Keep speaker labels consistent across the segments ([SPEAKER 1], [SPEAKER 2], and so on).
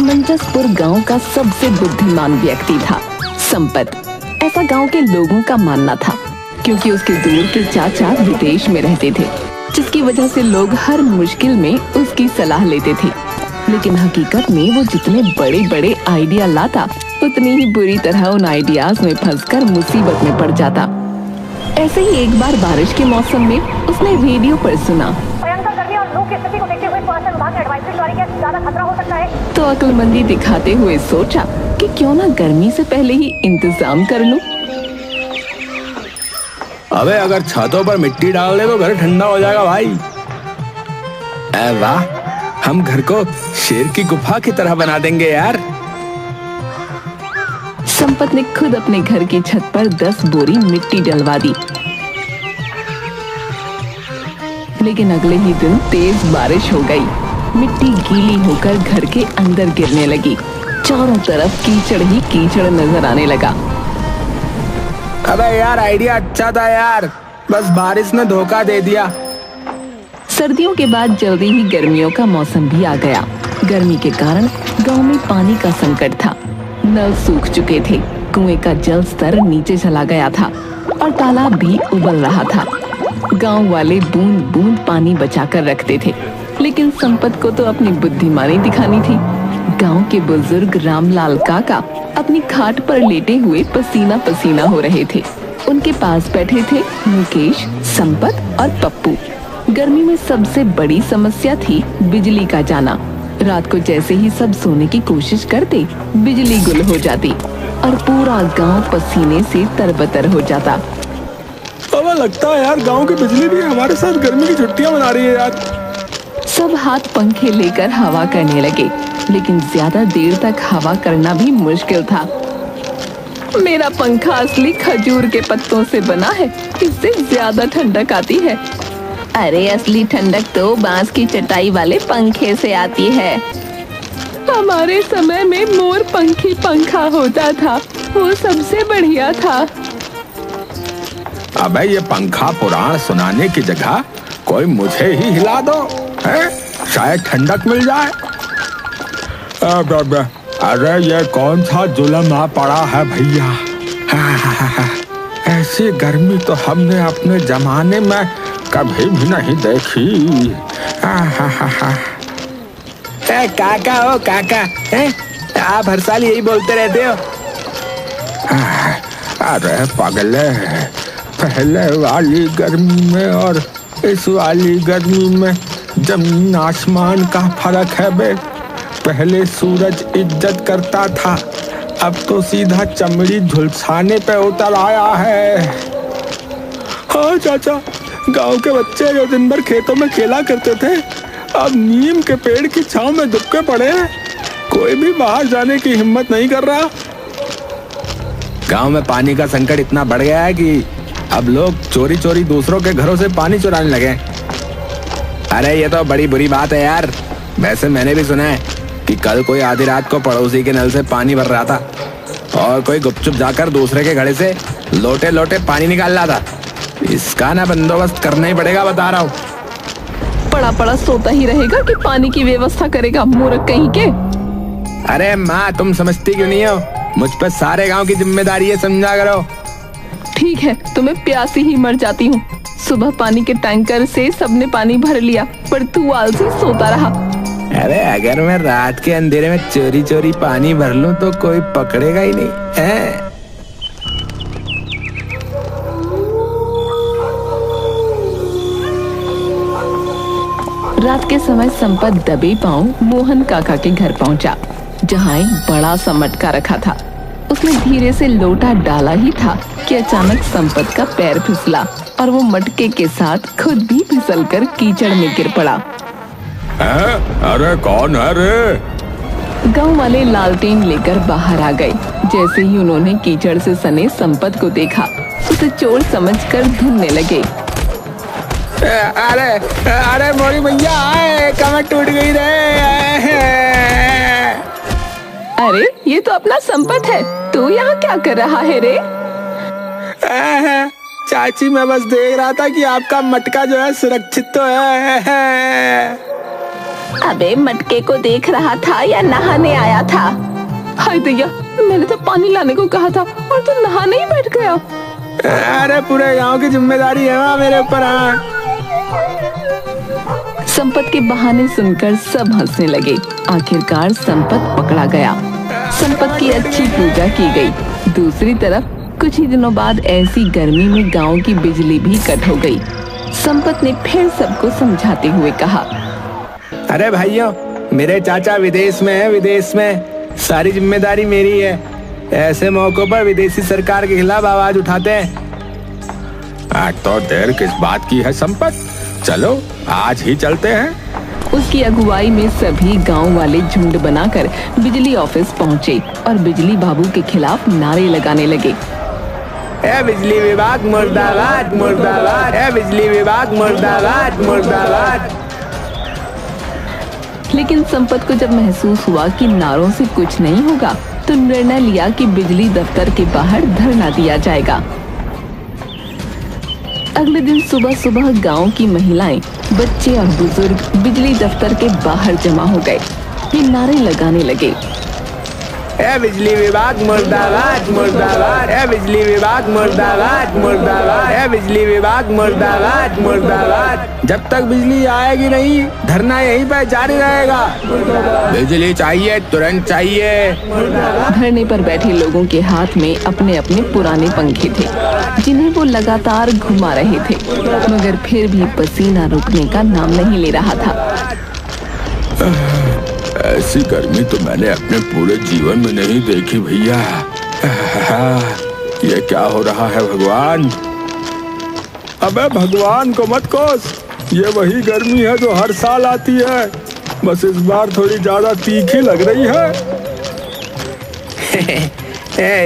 [SPEAKER 1] मंचसपुर गांव का सबसे बुद्धिमान व्यक्ति था संपत। ऐसा गांव के लोगों का मानना था, क्योंकि उसके दूर के चाचा विदेश में रहते थे, जिसकी वजह से लोग हर मुश्किल में उसकी सलाह लेते थे। लेकिन हकीकत में वो जितने बड़े बड़े आइडिया लाता, उतनी ही बुरी तरह उन आइडियाज में फंसकर मुसीबत में पड़ जाता। ऐसे ही एक बार बारिश के मौसम में उसने रेडियो पर सुना,
[SPEAKER 2] भयंकर गर्मी और लू की स्थिति को देखते हुए मौसम विभाग ने एडवाइजरी जारी किया, ज्यादा खतरा हो सकता है।
[SPEAKER 1] तो अक्लमंदी दिखाते हुए सोचा कि क्यों ना गर्मी से पहले ही इंतजाम कर लूं।
[SPEAKER 3] अबे अगर छतों पर मिट्टी डाल दे तो घर ठंडा हो जाएगा भाई। वाह, हम घर को शेर की गुफा की तरह बना देंगे यार।
[SPEAKER 1] संपत ने खुद अपने घर की छत पर 10 बोरी मिट्टी डलवा दी। लेकिन अगले ही दिन तेज बारिश हो गई। मिट्टी गीली होकर घर के अंदर गिरने लगी। चारों तरफ कीचड़ ही कीचड़ नजर आने लगा।
[SPEAKER 3] अबे यार, आइडिया अच्छा था यार, बस बारिश ने धोखा दे दिया।
[SPEAKER 1] सर्दियों के बाद जल्दी ही गर्मियों का मौसम भी आ गया। गर्मी के कारण गांव में पानी का संकट था। नल सूख चुके थे, कुएं का जल स्तर नीचे चला गया था और तालाब भी उबल रहा था। गांव वाले बूंद बूंद पानी बचाकर रखते थे, लेकिन संपत को तो अपनी बुद्धिमानी दिखानी थी। गांव के बुजुर्ग रामलाल काका अपनी खाट पर लेटे हुए पसीना पसीना हो रहे थे। उनके पास बैठे थे मुकेश, संपत और पप्पू। गर्मी में सबसे बड़ी समस्या थी बिजली का जाना। रात को जैसे ही सब सोने की कोशिश करते, बिजली गुल हो जाती और पूरा गांव पसीने से तरबतर हो जाता।
[SPEAKER 3] अब लगता है यार, गांव की बिजली भी हमारे साथ गर्मी की छुट्टियां मना रही है यार।
[SPEAKER 1] सब हाथ पंखे लेकर हवा करने लगे, लेकिन ज्यादा देर तक हवा करना भी मुश्किल था। मेरा पंखा असली खजूर के पत्तों से बना है, इससे ज्यादा ठंडक आती है। अरे असली ठंडक तो बांस की चटाई वाले पंखे से आती है। हमारे समय में मोर पंखी पंखा होता था, वो सबसे बढ़िया था।
[SPEAKER 3] अबे ये पंखा पुराण सुनाने की जगह कोई मुझे ही हिला दो, है? शायद ठंडक मिल जाए। अरे ये कौन सा जुल्म आ पड़ा है भैया। ऐसी गर्मी तो हमने अपने जमाने में कभी भी नहीं देखी। काका ओ काका, आप हर साल यही बोलते रहते हो। अरे पगले, पहले वाली गर्मी में और इस वाली गर्मी में जमीन आसमान का फर्क है बे। पहले सूरज इज्जत करता था, अब तो सीधा चमड़ी झुलसाने पे उतर आया है। हाँ चाचा, गांव के बच्चे जो दिन भर खेतों में खेला करते थे, अब नीम के पेड़ की छांव में दुबके पड़े हैं। कोई भी बाहर जाने की हिम्मत नहीं कर रहा। गांव में पानी का संकट इतना बढ़ गया है कि अब लोग चोरी चोरी दूसरों के घरों से पानी चुराने लगे। अरे ये तो बड़ी बुरी बात है यार। वैसे मैंने भी सुना है कि कल कोई आधी रात को पड़ोसी के नल से पानी भर रहा था और कोई गुपचुप जाकर दूसरे के घड़े से लोटे लोटे पानी निकाल रहा था। इसका ना बंदोबस्त करना ही पड़ेगा, बता रहा हूँ।
[SPEAKER 1] पड़ा पड़ा सोता ही रहेगा कि पानी की व्यवस्था करेगा, मूर्ख कहीं के।
[SPEAKER 3] अरे माँ, तुम समझती क्यों नहीं हो? मुझ पर सारे गांव की जिम्मेदारी है, समझा करो।
[SPEAKER 1] ठीक है, तो मैं प्यासी ही मर जाती हूँ। सुबह पानी के टैंकर से सबने पानी भर लिया, पर तू आलसी सोता रहा।
[SPEAKER 3] अरे अगर मैं रात के अंधेरे में चोरी चोरी पानी भर लूं तो कोई पकड़ेगा ही नहीं है।
[SPEAKER 1] रात के समय संपत दबे पांव मोहन काका के घर पहुंचा, जहां एक बड़ा सा मटका रखा था। उसने धीरे से लोटा डाला ही था कि अचानक संपत का पैर फिसला और वो मटके के साथ खुद भी फिसलकर कीचड़ में गिर पड़ा।
[SPEAKER 3] अरे कौन है रे?
[SPEAKER 1] गांव वाले लालटेन लेकर बाहर आ गए। जैसे ही उन्होंने कीचड़ से सने संपत को देखा, उसे चोर समझकर ढूंढने लगे।
[SPEAKER 3] अरे अरे मोरी भैया, कमर टूट गई रे।
[SPEAKER 1] अरे ये तो अपना संपत है, तू यहाँ क्या कर रहा है रे?
[SPEAKER 3] चाची, मैं बस देख रहा था कि आपका मटका जो है सुरक्षित तो है।
[SPEAKER 1] अबे मटके को देख रहा था या नहाने आया था? हाय दैया, मैंने तो पानी लाने को कहा था और तू नहाने ही बैठ गया।
[SPEAKER 3] अरे पूरे गांव की जिम्मेदारी है मेरे ऊपर।
[SPEAKER 1] संपत के बहाने सुनकर सब हंसने लगे। आखिरकार संपत पकड़ा गया। संपत की अच्छी पूजा की गई। दूसरी तरफ कुछ ही दिनों बाद ऐसी गर्मी में गांव की बिजली भी कट हो गई। संपत ने फिर सबको समझाते हुए कहा,
[SPEAKER 3] अरे भाइयों, मेरे चाचा विदेश में है, विदेश में सारी जिम्मेदारी मेरी है। ऐसे मौकों पर विदेशी सरकार के खिलाफ आवाज उठाते हैं। तो देर किस बात की है संपत, चलो आज ही चलते हैं।
[SPEAKER 1] उसकी अगुवाई में सभी गांव वाले झुंड बनाकर बिजली ऑफिस पहुंचे और बिजली बाबू के खिलाफ नारे लगाने लगे।
[SPEAKER 3] ए बिजली विभाग मुर्दाबाद मुर्दाबाद, ए बिजली विभाग मुर्दाबाद मुर्दाबाद।
[SPEAKER 1] लेकिन संपत को जब महसूस हुआ कि नारों से कुछ नहीं होगा, तो निर्णय लिया कि बिजली दफ्तर के बाहर धरना दिया जाएगा। अगले दिन सुबह सुबह गांव की महिलाएं, बच्चे और बुजुर्ग बिजली दफ्तर के बाहर जमा हो गए। ये नारे लगाने लगे,
[SPEAKER 3] ए बिजली विभाग मुर्दाबाद मुर्दाबाद, ए बिजली विभाग मुर्दाबाद मुर्दाबाद, ए बिजली विभाग मुर्दाबाद मुर्दाबाद। जब तक बिजली आएगी नहीं, धरना यहीं पर जारी रहेगा। बिजली चाहिए, तुरंत चाहिए।
[SPEAKER 1] धरने पर बैठे लोगों के हाथ में अपने अपने पुराने पंखे थे, जिन्हें वो लगातार घुमा रहे थे, मगर फिर भी पसीना रुकने का नाम नहीं ले रहा था।
[SPEAKER 3] ऐसी गर्मी तो मैंने अपने पूरे जीवन में नहीं देखी भैया। ये क्या हो रहा है भगवान? अबे भगवान को मत कोस, ये वही गर्मी है जो हर साल आती है, बस इस बार थोड़ी ज्यादा तीखी लग रही है।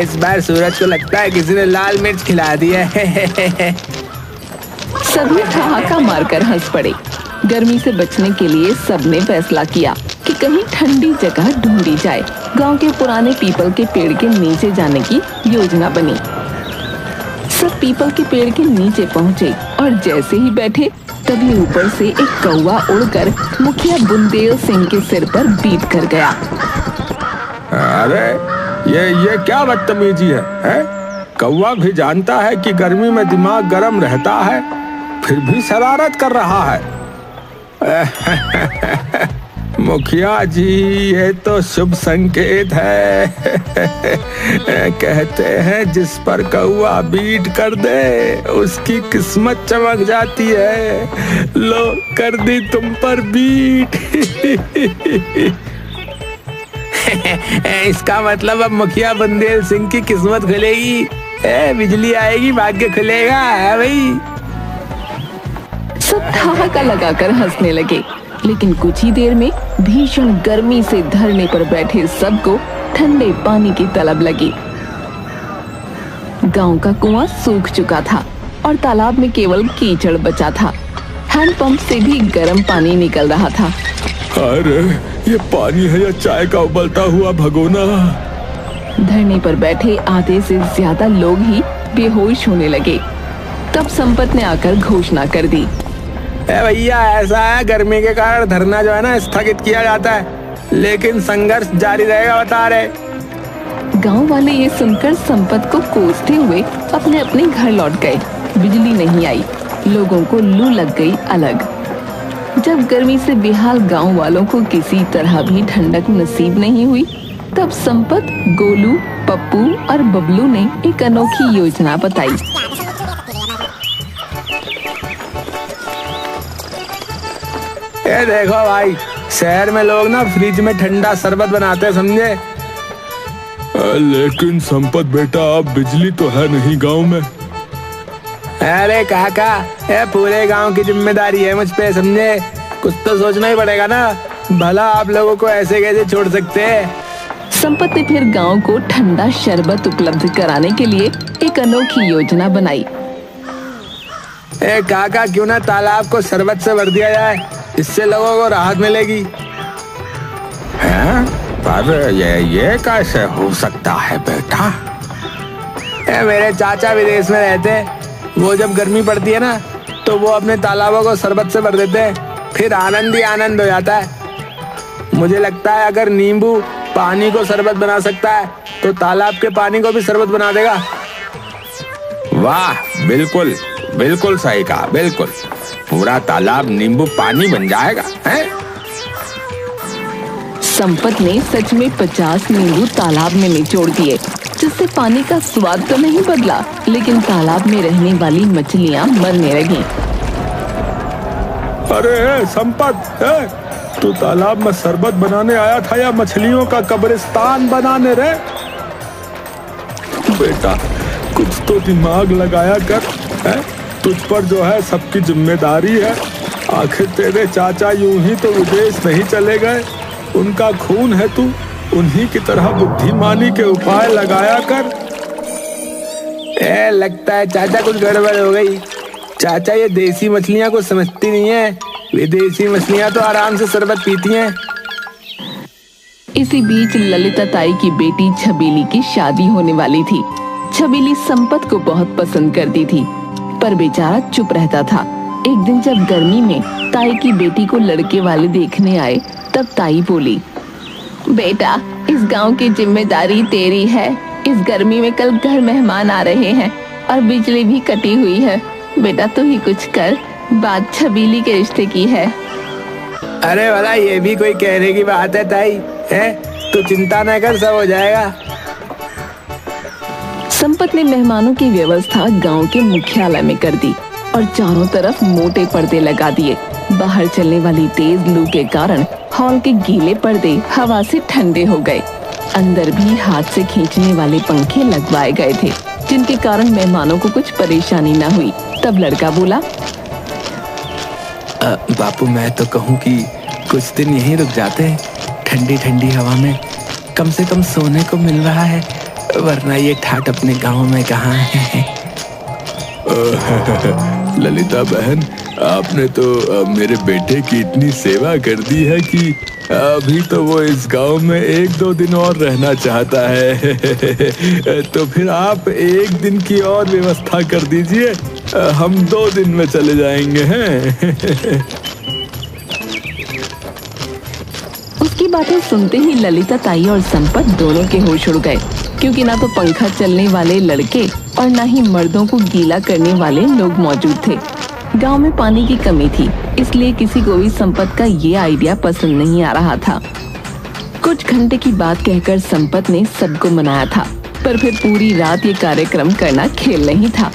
[SPEAKER 3] इस बार सूरज को लगता है किसी ने लाल मिर्च खिला दिया है।
[SPEAKER 1] सभी ठहाका मारकर हंस पड़े। गर्मी से बचने के लिए सबने फैसला किया कि कहीं ठंडी जगह ढूंढी जाए। गांव के पुराने पीपल के पेड़ के नीचे जाने की योजना बनी। सब पीपल के पेड़ के नीचे पहुंचे और जैसे ही बैठे, तभी ऊपर से एक कौवा उड़कर मुखिया बुंदेल सिंह के सिर पर बीट कर गया।
[SPEAKER 3] अरे ये क्या बदतमीजी है? कौवा भी जानता है कि गर्मी में दिमाग गर्म रहता है, फिर भी शरारत कर रहा है। मुखिया जी, ये तो शुभ संकेत है। कहते हैं जिस पर कौवा बीट कर दे, उसकी किस्मत चमक जाती है। लो, कर दी तुम पर बीट। इसका मतलब अब मुखिया बुंदेल सिंह की किस्मत खुलेगी। बिजली आएगी, भाग्य खुलेगा भाई।
[SPEAKER 1] सब ठहाका लगाकर हंसने लगे। लेकिन कुछ ही देर में भीषण गर्मी से धरने पर बैठे सबको ठंडे पानी की तलब लगी। गांव का कुआं सूख चुका था और तालाब में केवल कीचड़ बचा था। हैंडपंप से भी गर्म पानी निकल रहा था।
[SPEAKER 3] अरे ये पानी है या चाय का उबलता हुआ भगोना?
[SPEAKER 1] धरने पर बैठे आधे से ज्यादा लोग ही बेहोश होने लगे। तब संपत ने आकर घोषणा कर दी,
[SPEAKER 3] भैया ऐसा है, गर्मी के कारण धरना जो है ना स्थगित किया जाता है, लेकिन संघर्ष जारी रहेगा, बता रहे।
[SPEAKER 1] गांव वाले ये सुनकर संपत को कोसते हुए अपने अपने घर लौट गए। बिजली नहीं आई, लोगों को लू लग गई अलग। जब गर्मी से बेहाल गांव वालों को किसी तरह भी ठंडक नसीब नहीं हुई, तब संपत, गोलू, पप्पू और बबलू ने एक अनोखी योजना बताई।
[SPEAKER 3] ये देखो भाई, शहर में लोग ना फ्रिज में ठंडा शरबत बनाते हैं, समझे? लेकिन संपत बेटा, अब बिजली तो है नहीं गांव में। अरे काका, ये पूरे गांव की जिम्मेदारी है मुझ पे, समझे? कुछ तो सोचना ही पड़ेगा ना, भला आप लोगों को ऐसे कैसे छोड़ सकते हैं?
[SPEAKER 1] संपत ने फिर गांव को ठंडा शरबत उपलब्ध कराने के लिए एक अनोखी योजना बनाई।
[SPEAKER 3] काका, क्यों ना तालाब को शरबत से भर दिया जाए, इससे लोगों को राहत मिलेगी। पर ये कैसे हो सकता है बेटा? मेरे चाचा विदेश में रहते हैं, वो जब गर्मी पड़ती है ना, तो वो अपने तालाबों को शरबत से भर देते हैं, फिर आनंद ही आनंद हो जाता है। मुझे लगता है अगर नींबू पानी को शरबत बना सकता है तो तालाब के पानी को भी शरबत बना देगा। वाह, बिल्कुल बिल्कुल सही कहा, बिल्कुल। पूरा तालाब नींबू पानी बन जाएगा, हैं?
[SPEAKER 1] संपत ने सच में 50 नींबू तालाब में निचोड़ दिए, जिससे पानी का स्वाद तो नहीं बदला, लेकिन तालाब में रहने वाली मछलियां मरने लगीं।
[SPEAKER 3] अरे संपत, तू तालाब में शरबत बनाने आया था या मछलियों का कब्रिस्तान बनाने रे? बेटा, कुछ तो दिमाग लगाया कर, है? तुझ पर जो है सबकी जिम्मेदारी है। आखिर तेरे चाचा यूं ही तो विदेश नहीं चले गए, उनका खून है तू, उन्हीं की तरह बुद्धिमानी के उपाय लगाया कर। लगता है चाचा कुछ गड़बड़ हो गई। चाचा ये देसी मछलियां को समझती नहीं है, विदेशी मछलियां तो आराम से शरबत पीती हैं।
[SPEAKER 1] इसी बीच ललिता ताई की बेटी छबीली की शादी होने वाली थी। छबीली संपत को बहुत पसंद करती थी, पर बेचारा चुप रहता था। एक दिन जब गर्मी में ताई की बेटी को लड़के वाले देखने आए, तब ताई बोली, बेटा, इस गांव की जिम्मेदारी तेरी है। इस गर्मी में कल घर मेहमान आ रहे हैं और बिजली भी कटी हुई है। बेटा तू ही कुछ कर, बात छबीली के रिश्ते की है।
[SPEAKER 3] अरे वाला, ये भी कोई कहने की बात है ताई, है? तू चिंता न कर, सब हो जाएगा।
[SPEAKER 1] संपत ने मेहमानों की व्यवस्था गांव के मुख्यालय में कर दी और चारों तरफ मोटे पर्दे लगा दिए। बाहर चलने वाली तेज लू के कारण हॉल के गीले पर्दे हवा से ठंडे हो गए। अंदर भी हाथ से खींचने वाले पंखे लगवाए गए थे, जिनके कारण मेहमानों को कुछ परेशानी न हुई। तब लड़का बोला,
[SPEAKER 4] बापू, मैं तो कहूँ कि कुछ दिन यहीं रुक जाते हैं, ठंडी ठंडी हवा में कम से कम सोने को मिल रहा है, वरना ये ठाट अपने गांव में कहाँ है।
[SPEAKER 3] ललिता बहन, आपने तो मेरे बेटे की इतनी सेवा कर दी है कि अभी तो वो इस गांव में 1-2 दिन और रहना चाहता है। तो फिर आप 1 दिन की और व्यवस्था कर दीजिए, हम 2 दिन में चले जाएंगे, हैं?
[SPEAKER 1] उसकी बातें सुनते ही ललिता ताई और संपत दोनों के होश उड़ गए, क्योंकि ना तो पंखा चलने वाले लड़के और ना ही मर्दों को गीला करने वाले लोग मौजूद थे। गांव में पानी की कमी थी, इसलिए किसी को भी संपत का ये आइडिया पसंद नहीं आ रहा था। कुछ घंटे की बात कहकर संपत ने सबको मनाया था, पर फिर पूरी रात ये कार्यक्रम करना खेल नहीं था।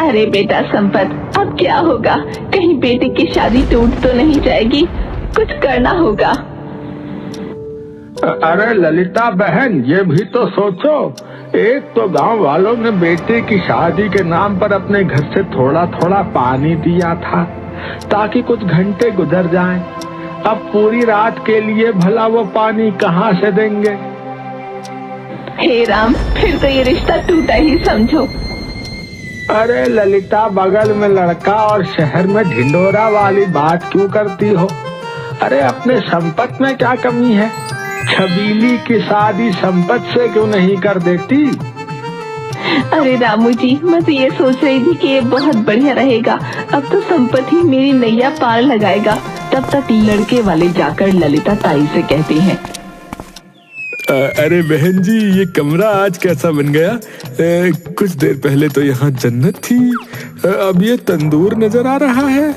[SPEAKER 1] अरे बेटा संपत, अब क्या होगा? कहीं बेटे की शादी टूट तो नहीं जाएगी? कुछ करना होगा।
[SPEAKER 3] अरे ललिता बहन, ये भी तो सोचो, एक तो गांव वालों ने बेटे की शादी के नाम पर अपने घर से थोड़ा थोड़ा पानी दिया था ताकि कुछ घंटे गुजर जाएं। अब पूरी रात के लिए भला वो पानी कहाँ से देंगे?
[SPEAKER 1] हे राम, फिर तो ये रिश्ता टूटा ही समझो।
[SPEAKER 3] अरे ललिता, बगल में लड़का और शहर में ढिंडोरा वाली बात क्यों करती हो? अरे अपने संपत में क्या कमी है? छबीली की शादी संपत से क्यों नहीं कर देती?
[SPEAKER 1] अरे रामू जी, मैं तो ये सोच रही थी कि ये बहुत बढ़िया रहेगा। अब तो संपत ही मेरी नैया पार लगाएगा। तब तक लड़के वाले जाकर ललिता ताई से कहते हैं,
[SPEAKER 3] अरे बहन जी, ये कमरा आज कैसा बन गया? कुछ देर पहले तो यहाँ जन्नत थी, अब ये तंदूर नजर आ रहा है।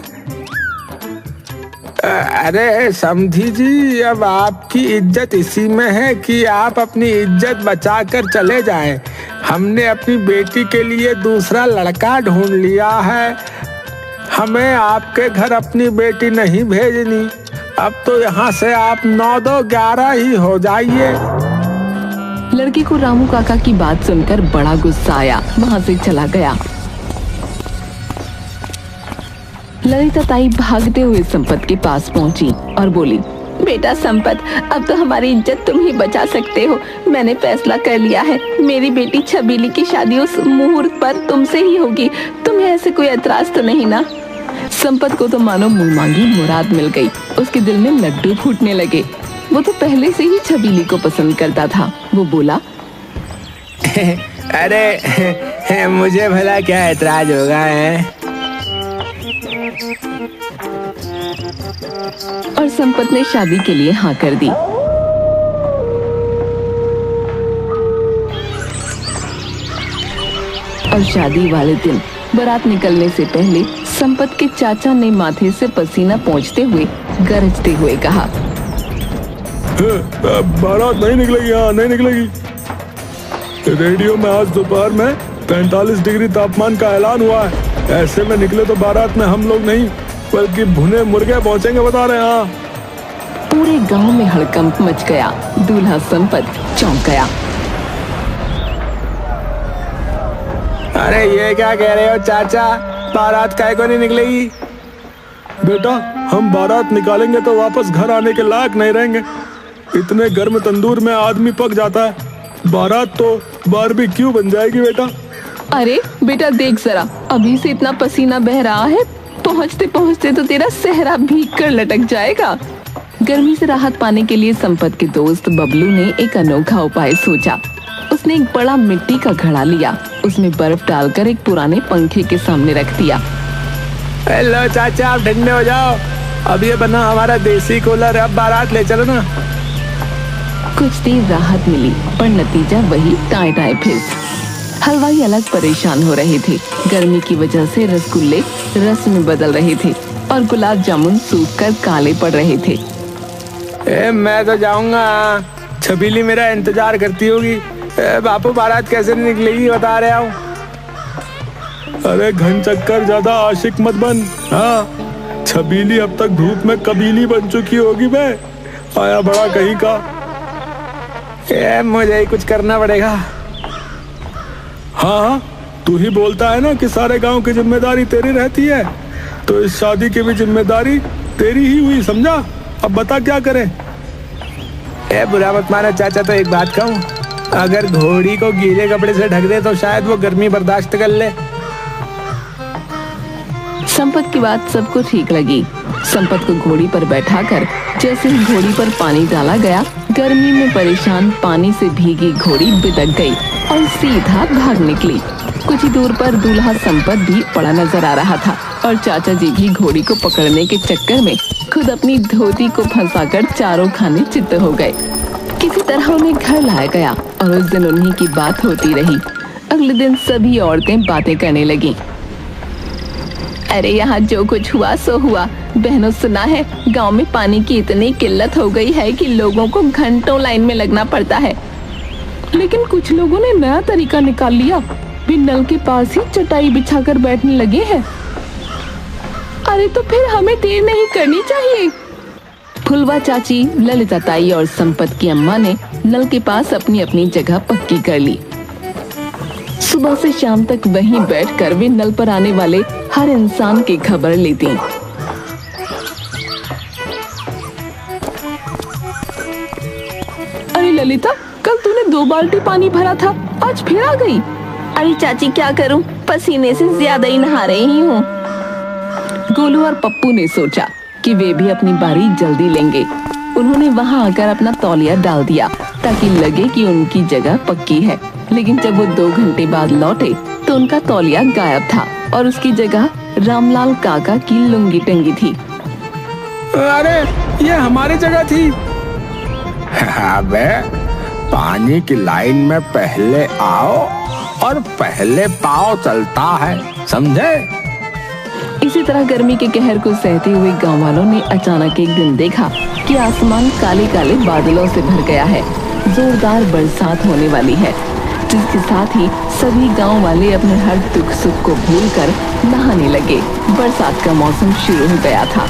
[SPEAKER 3] अरे समधी जी, अब आपकी इज्जत इसी में है कि आप अपनी इज्जत बचाकर चले जाएं। हमने अपनी बेटी के लिए दूसरा लड़का ढूंढ लिया है। हमें आपके घर अपनी बेटी नहीं भेजनी। अब तो यहाँ से आप 9-2-11 ही हो जाइए।
[SPEAKER 1] लड़के को रामू काका की बात सुनकर बड़ा गुस्सा आया, वहाँ से चला गया। ललिता ताई भागते हुए संपत के पास पहुंची और बोली, बेटा संपत, अब तो हमारी इज्जत तुम ही बचा सकते हो। मैंने फैसला कर लिया है, मेरी बेटी छबीली की शादी उस मुहूर्त पर तुमसे ही होगी। तुम्हें ऐसे कोई एतराज तो नहीं ना? संपत को तो मानो मुंह मांगी मुराद मिल गई। उसके दिल में लड्डू फूटने लगे। वो तो पहले से ही छबीली को पसंद करता था। वो बोला,
[SPEAKER 4] अरे मुझे भला क्या एतराज होगा है?
[SPEAKER 1] और संपत ने शादी के लिए हाँ कर दी। और शादी वाले दिन बारात निकलने से पहले संपत के चाचा ने माथे से पसीना पोंछते हुए गरजते हुए कहा,
[SPEAKER 5] बारात नहीं निकलेगी, हाँ नहीं निकलेगी। रेडियो में आज दोपहर में 45 डिग्री तापमान का ऐलान हुआ है। ऐसे में निकले तो बारात में हम लोग नहीं बल्कि भुने मुर्गे पहुंचेंगे, बता रहे हैं। हाँ।
[SPEAKER 1] पूरे गांव में हड़कंप मच गया। दूल्हा संपत चौंक गया।
[SPEAKER 4] अरे ये क्या कह रहे हो चाचा, बारात काहे को नहीं निकलेगी?
[SPEAKER 5] बेटा, हम बारात निकालेंगे तो वापस घर आने के लायक नहीं रहेंगे। इतने गर्म तंदूर में आदमी पक जाता है। बारात तो बारबेक्यू बन जाएगी बेटा।
[SPEAKER 1] अरे बेटा देख जरा, अभी से इतना पसीना बह रहा है, पहुंचते पहुंचते तो तेरा सेहरा भीग कर लटक जाएगा। गर्मी से राहत पाने के लिए संपत के दोस्त बबलू ने एक अनोखा उपाय सोचा। उसने एक बड़ा मिट्टी का घड़ा लिया, उसमें बर्फ डालकर एक पुराने पंखे के सामने रख दिया।
[SPEAKER 4] हेलो चाचा, आप ठंडे हो जाओ, अब ये बना हमारा देसी कूलर, अब बारात ले चलो ना।
[SPEAKER 1] कुछ देर राहत मिली पर नतीजा वही टाए टाए फिर। हलवाई अलग परेशान हो रहे थे। गर्मी की वजह से रसगुल्ले रस में बदल रहे थे और गुलाब जामुन सूख कर काले पड़ रहे थे।
[SPEAKER 4] मैं तो जाऊंगा, छबीली मेरा इंतजार करती होगी। बापू बारात कैसे नहीं निकलेगी बता रहे हूँ।
[SPEAKER 5] अरे घन चक्कर ज्यादा आशिक मत बन। हाँ, छबीली अब तक धूप में कबीली बन चुकी होगी। बे आया बड़ा कहीं का।
[SPEAKER 4] मुझे ही कुछ करना पड़ेगा।
[SPEAKER 5] हाँ, तू ही बोलता है ना कि सारे गांव की जिम्मेदारी तेरी रहती है, तो इस शादी की भी जिम्मेदारी तेरी ही हुई, समझा? अब बता क्या करें?
[SPEAKER 4] बुरा मत मानो चाचा, तो एक बात कहूँ, अगर घोड़ी को गीले कपड़े से ढक दे तो शायद वो गर्मी बर्दाश्त कर ले।
[SPEAKER 1] संपत की बात सबको ठीक लगी। संपत को घोड़ी पर बैठाकर जैसे ही घोड़ी पर पानी डाला गया, गर्मी में परेशान पानी से भीगी घोड़ी बिदक गई और सीधा भाग निकली। कुछ ही दूर पर दूल्हा संपत भी पड़ा नजर आ रहा था और चाचा जी भी घोड़ी को पकड़ने के चक्कर में खुद अपनी धोती को फंसाकर चारों खाने चित्त हो गए। किसी तरह उन्हें घर लाया गया और उस दिन उन्हीं की बात होती रही। अगले दिन सभी औरतें बातें करने लगी। अरे यहाँ जो कुछ हुआ सो हुआ। बहनों सुना है गांव में पानी की इतनी किल्लत हो गई है कि लोगों को घंटों लाइन में लगना पड़ता है। लेकिन कुछ लोगों ने नया तरीका निकाल लिया, वे नल के पास ही चटाई बिछाकर बैठने लगे हैं। अरे तो फिर हमें देर नहीं करनी चाहिए। फुलवा चाची, ललिता ताई और संपत की अम्मा ने नल के पास अपनी अपनी जगह पक्की कर ली। सुबह से शाम तक वहीं बैठकर वे नल पर आने वाले हर इंसान की खबर लेती। अरे ललिता, कल तूने 2 बाल्टी पानी भरा था, आज फिर आ गई। अरे चाची क्या करूं, पसीने से ज्यादा ही नहा रही हूँ। गोलू और पप्पू ने सोचा कि वे भी अपनी बारी जल्दी लेंगे। उन्होंने वहां आकर अपना तौलिया डाल दिया ताकि लगे कि उनकी जगह पक्की है। लेकिन जब वो 2 घंटे बाद लौटे तो उनका तौलिया गायब था और उसकी जगह रामलाल काका की लुंगी टंगी थी।
[SPEAKER 4] अरे ये हमारी जगह थी।
[SPEAKER 3] अबे पानी की लाइन में पहले आओ और पहले पाँव चलता है, समझे?
[SPEAKER 1] इसी तरह गर्मी के कहर को सहते हुए गांव वालों ने अचानक एक दिन देखा कि आसमान काले काले बादलों से भर गया है। जोरदार बरसात होने वाली है, जिसके साथ ही सभी गांव वाले अपने हर दुख सुख को भूलकर नहाने लगे। बरसात का मौसम शुरू हो गया था।